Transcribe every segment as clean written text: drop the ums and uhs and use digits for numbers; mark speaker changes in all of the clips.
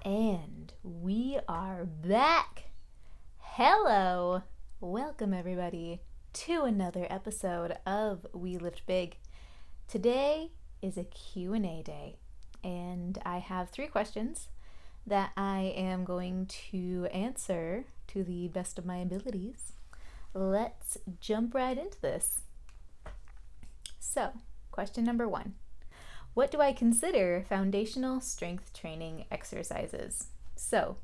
Speaker 1: And we are back. Hello. Welcome everybody to another episode of We Lift Big. Today is a Q&A day, and I have 3 questions that I am going to answer to the best of my abilities. Let's jump right into this. So, question number 1. What do I consider foundational strength training exercises? So,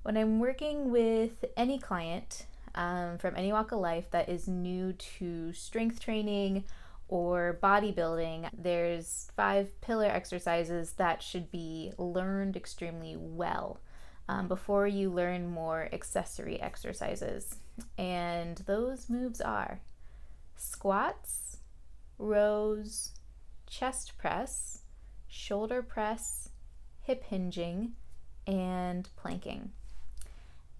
Speaker 1: when I'm working with any client from any walk of life that is new to strength training or bodybuilding, there's 5 pillar exercises that should be learned extremely well before you learn more accessory exercises. And those moves are squats, rows, chest press, shoulder press, hip hinging, and planking.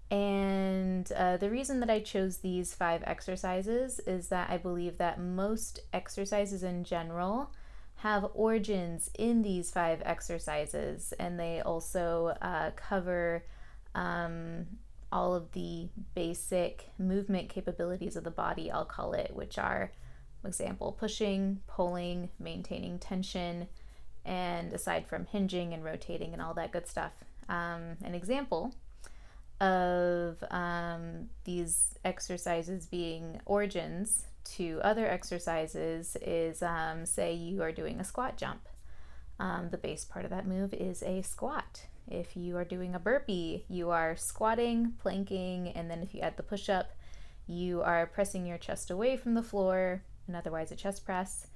Speaker 1: And the reason that I chose these 5 exercises is that I believe that most exercises in general have origins in these 5 exercises, and they also cover all of the basic movement capabilities of the body, I'll call it, which are, for example, pushing, pulling, maintaining tension, and aside from hinging and rotating and all that good stuff. An example of these exercises being origins to other exercises is, say you are doing a squat jump. The base part of that move is a squat. If you are doing a burpee, you are squatting, planking, and then if you add the push-up, you are pressing your chest away from the floor, and otherwise a chest press.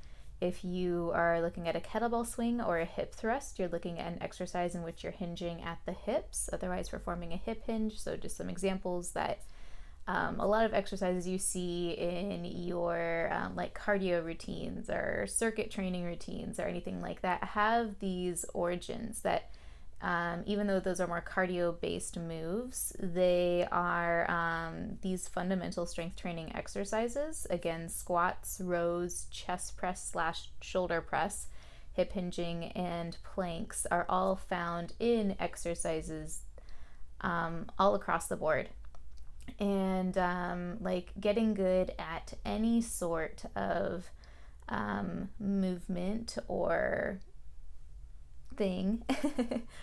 Speaker 1: If you are looking at a kettlebell swing or a hip thrust, you're looking at an exercise in which you're hinging at the hips, otherwise performing a hip hinge. So just some examples that a lot of exercises you see in your like cardio routines or circuit training routines or anything like that have these origins that even though those are more cardio-based moves, they are these fundamental strength training exercises. Again, squats, rows, chest press / shoulder press, hip hinging, and planks are all found in exercises all across the board. And like getting good at any sort of movement or thing,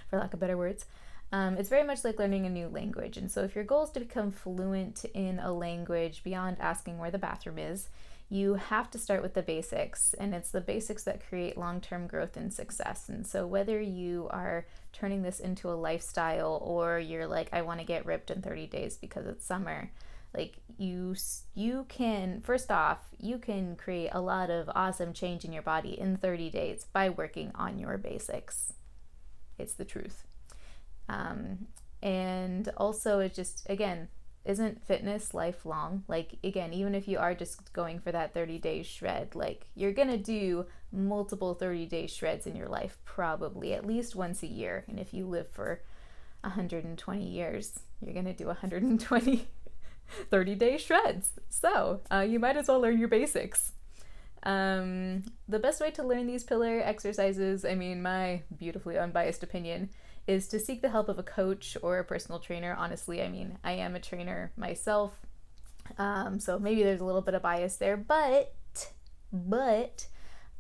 Speaker 1: for lack of better words, it's very much like learning a new language. And so if your goal is to become fluent in a language beyond asking where the bathroom is, you have to start with the basics, and it's the basics that create long-term growth and success. And so whether you are turning this into a lifestyle or you're like, I want to get ripped in 30 days because it's summer, like you can, first off, you can create a lot of awesome change in your body in 30 days by working on your basics. It's the truth. And also it just, again, isn't fitness lifelong? Like, again, even if you are just going for that 30-day shred, like you're gonna do multiple 30-day shreds in your life, probably at least once a year. And if you live for 120 years, you're gonna do 120 30-day shreds. So you might as well learn your basics. The best way to learn these pillar exercises, I mean, my beautifully unbiased opinion, is to seek the help of a coach or a personal trainer. Honestly, I mean, I am a trainer myself, so maybe there's a little bit of bias there, but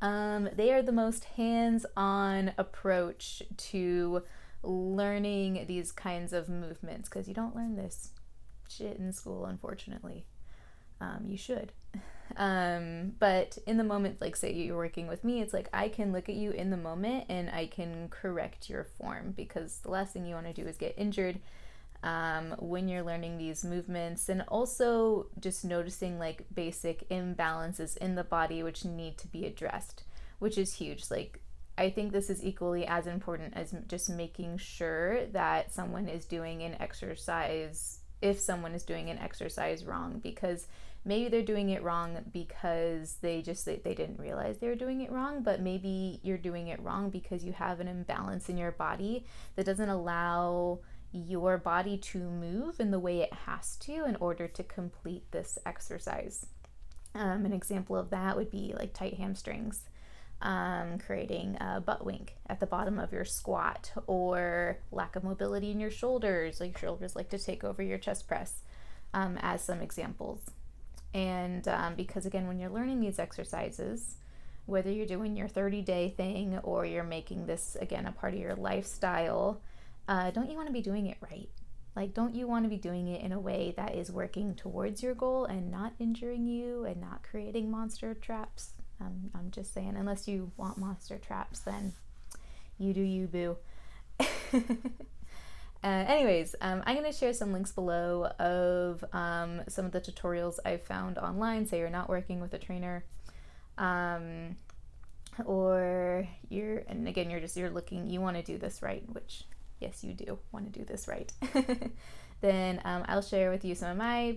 Speaker 1: they are the most hands-on approach to learning these kinds of movements, because you don't learn this shit in school, unfortunately. You should. But in the moment, like say you're working with me, it's like I can look at you in the moment and I can correct your form, because the last thing you want to do is get injured when you're learning these movements. And also just noticing like basic imbalances in the body which need to be addressed, which is huge. Like I think this is equally as important as just making sure that someone is doing an exercise, if someone is doing an exercise wrong, because maybe they're doing it wrong because they didn't realize they were doing it wrong, but maybe you're doing it wrong because you have an imbalance in your body that doesn't allow your body to move in the way it has to in order to complete this exercise. An example of that would be like tight hamstrings. creating a butt wink at the bottom of your squat, or lack of mobility in your shoulders, like your shoulders like to take over your chest press, as some examples. And because again, when you're learning these exercises, whether you're doing your 30-day thing or you're making this again a part of your lifestyle, don't you want to be doing it right? Like, don't you want to be doing it in a way that is working towards your goal and not injuring you and not creating monster traps? I'm just saying, unless you want monster traps, then you do you, boo. Anyways, I'm going to share some links below of some of the tutorials I've found online. Say you're not working with a trainer, or you're looking, you want to do this right, which yes, you do want to do this right. Then I'll share with you some of my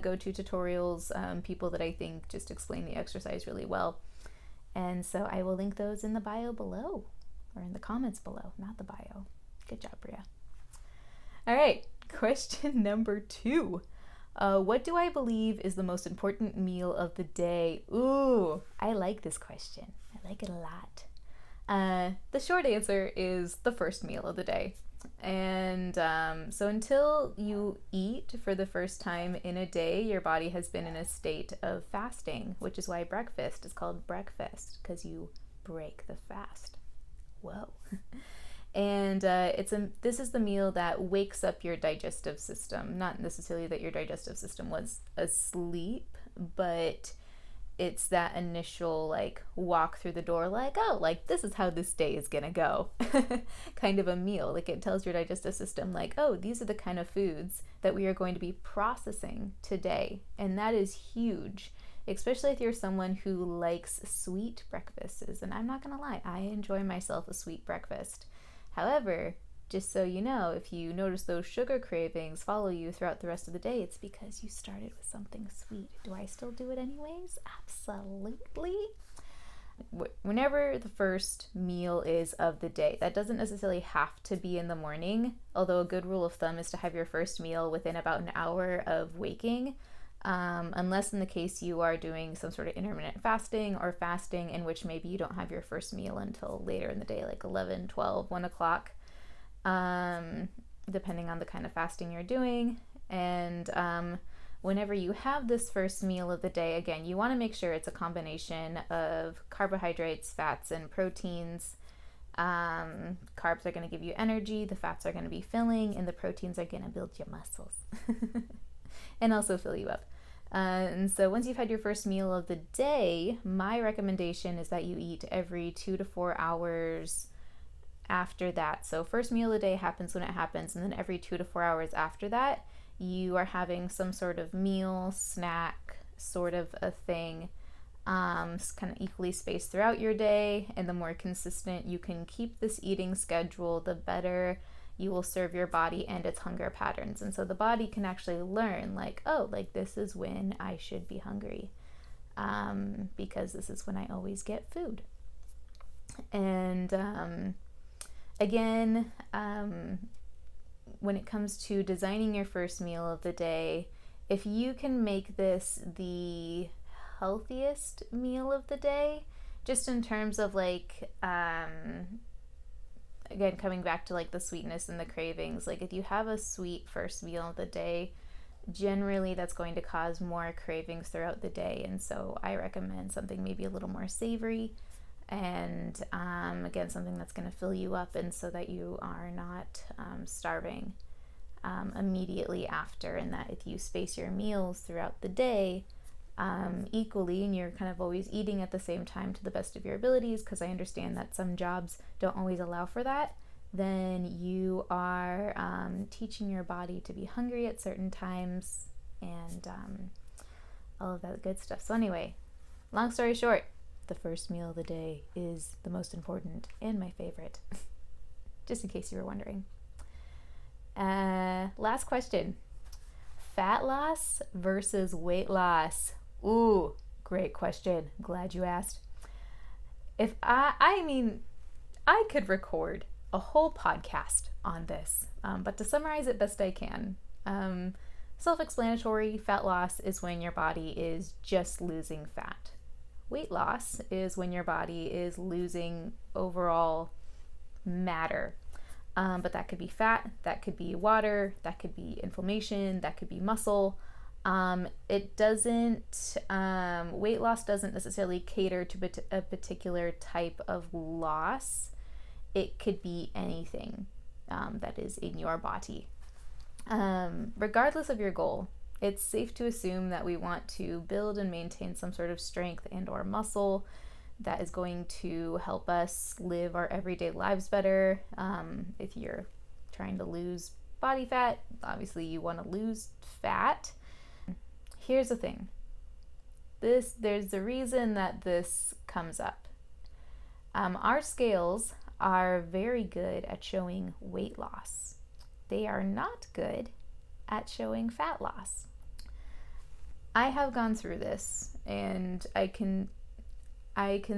Speaker 1: go-to tutorials, people that I think just explain the exercise really well. And so I will link those in the bio below, or in the comments below, not the bio. Good job, Bria. All right, question number 2. What do I believe is the most important meal of the day? Ooh, I like this question. I like it a lot. The short answer is the first meal of the day. And so until you eat for the first time in a day, your body has been in a state of fasting, which is why breakfast is called breakfast, because you break the fast. Whoa. And this is the meal that wakes up your digestive system. Not necessarily that your digestive system was asleep, but it's that initial like walk through the door, like, oh, like this is how this day is gonna go, kind of a meal. Like, it tells your digestive system like, oh, these are the kind of foods that we are going to be processing today. And that is huge, especially if you're someone who likes sweet breakfasts. And I'm not gonna lie, I enjoy myself a sweet breakfast. However, just so you know, if you notice those sugar cravings follow you throughout the rest of the day, it's because you started with something sweet. Do I still do it anyways? Absolutely. Whenever the first meal is of the day, that doesn't necessarily have to be in the morning, although a good rule of thumb is to have your first meal within about an hour of waking, unless in the case you are doing some sort of intermittent fasting or fasting in which maybe you don't have your first meal until later in the day, like 11, 12, 1 o'clock, depending on the kind of fasting you're doing. And whenever you have this first meal of the day, again, you want to make sure it's a combination of carbohydrates, fats, and proteins. Carbs are going to give you energy, the fats are going to be filling, and the proteins are going to build your muscles and also fill you up. And so once you've had your first meal of the day, my recommendation is that you eat every 2 to 4 hours after that. So first meal of the day happens when it happens, and then every 2 to 4 hours after that, you are having some sort of meal, snack, sort of a thing, kind of equally spaced throughout your day. And the more consistent you can keep this eating schedule, the better you will serve your body and its hunger patterns. And so the body can actually learn, like, oh, like this is when I should be hungry, because this is when I always get food. And again, when it comes to designing your first meal of the day, if you can make this the healthiest meal of the day, just in terms of like, again, coming back to like the sweetness and the cravings, like if you have a sweet first meal of the day, generally that's going to cause more cravings throughout the day. And so I recommend something maybe a little more savory, and again, something that's going to fill you up, and so that you are not starving immediately after. And that if you space your meals throughout the day equally, and you're kind of always eating at the same time to the best of your abilities, because I understand that some jobs don't always allow for that, then you are teaching your body to be hungry at certain times, and all of that good stuff. So anyway, long story short, the first meal of the day is the most important and my favorite, just in case you were wondering. Last question. Fat loss versus weight loss. Ooh, great question. Glad you asked. If I mean, I could record a whole podcast on this, but to summarize it best I can, self-explanatory, fat loss is when your body is just losing fat. weight loss is when your body is losing overall matter. But that could be fat, that could be water, that could be inflammation, that could be muscle. Weight loss doesn't necessarily cater to a particular type of loss. It could be anything that is in your body. Regardless of your goal, it's safe to assume that we want to build and maintain some sort of strength and or muscle that is going to help us live our everyday lives better. If you're trying to lose body fat, obviously you want to lose fat. Here's the thing. There's a reason that this comes up. Our scales are very good at showing weight loss. They are not good at showing fat loss. I have gone through this, and I can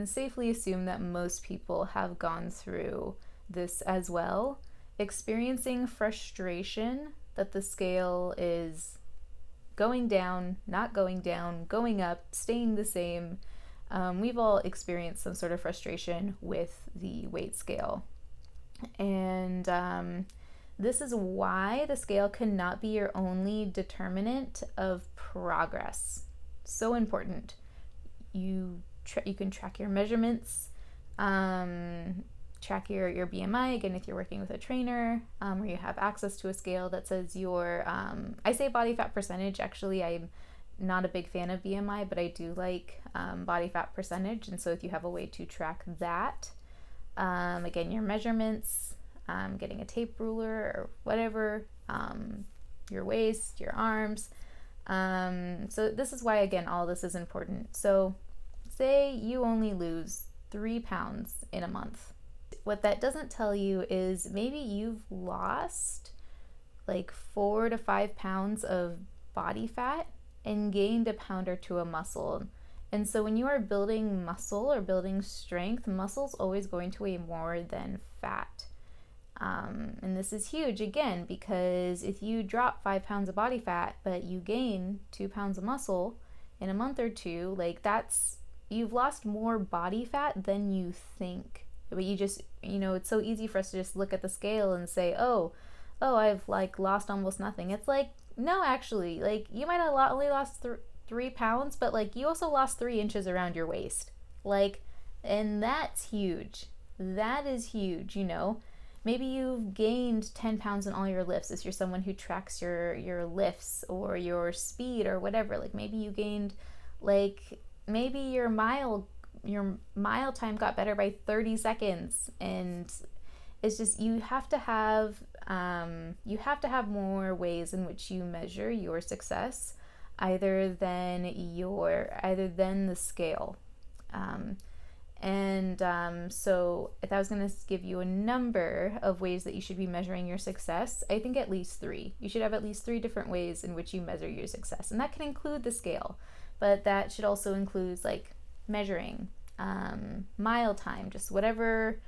Speaker 1: safely assume that most people have gone through this as well, experiencing frustration that the scale is going down, not going down, going up, staying the same. We've all experienced some sort of frustration with the weight scale. And this is why the scale cannot be your only determinant of progress. So important. You can track your measurements, track your BMI, again, if you're working with a trainer, or you have access to a scale that says your, I say body fat percentage. Actually, I'm not a big fan of BMI, but I do like body fat percentage. And so if you have a way to track that, again, your measurements, getting a tape ruler or whatever, your waist, your arms. So this is why, again, all this is important. So say you only lose 3 pounds in a month. What that doesn't tell you is maybe you've lost like 4 to 5 pounds of body fat and gained a pound or two of muscle. And so when you are building muscle or building strength, muscle's always going to weigh more than fat. And this is huge, again, because if you drop 5 pounds of body fat, but you gain 2 pounds of muscle in a month or two, like you've lost more body fat than you think. But you just, it's so easy for us to just look at the scale and say, oh, I've like lost almost nothing. It's like, no, actually, like you might have only lost 3 pounds, but like you also lost 3 inches around your waist. Like, and that's huge. That is huge, Maybe you've gained 10 pounds in all your lifts if you're someone who tracks your lifts or your speed or whatever. Like maybe you gained, like maybe your mile time got better by 30 seconds. And it's just, you have to have more ways in which you measure your success other than the scale. So if I was going to give you a number of ways that you should be measuring your success, I think at least 3. You should have at least 3 different ways in which you measure your success. And that can include the scale, but that should also include like measuring, mile time, just however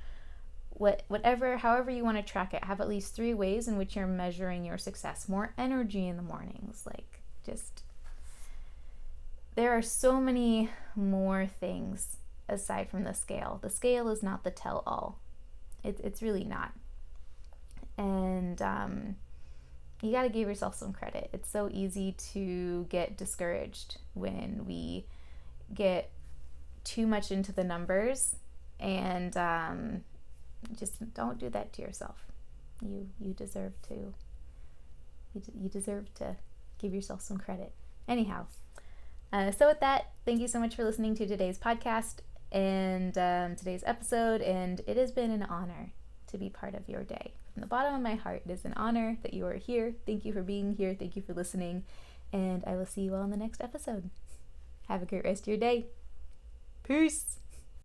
Speaker 1: you want to track it. Have at least 3 ways in which you're measuring your success. More energy in the mornings, like just, there are so many more things aside from the scale. The scale is not the tell-all. It's really not. And you got to give yourself some credit. It's so easy to get discouraged when we get too much into the numbers, and just don't do that to yourself. You deserve to. You deserve to give yourself some credit. Anyhow, so with that, thank you so much for listening to today's podcast and today's episode, and it has been an honor to be part of your day. From the bottom of my heart, it is an honor that you are here. Thank you for being here. Thank you for listening, and I will see you all in the next episode. Have a great rest of your day. Peace.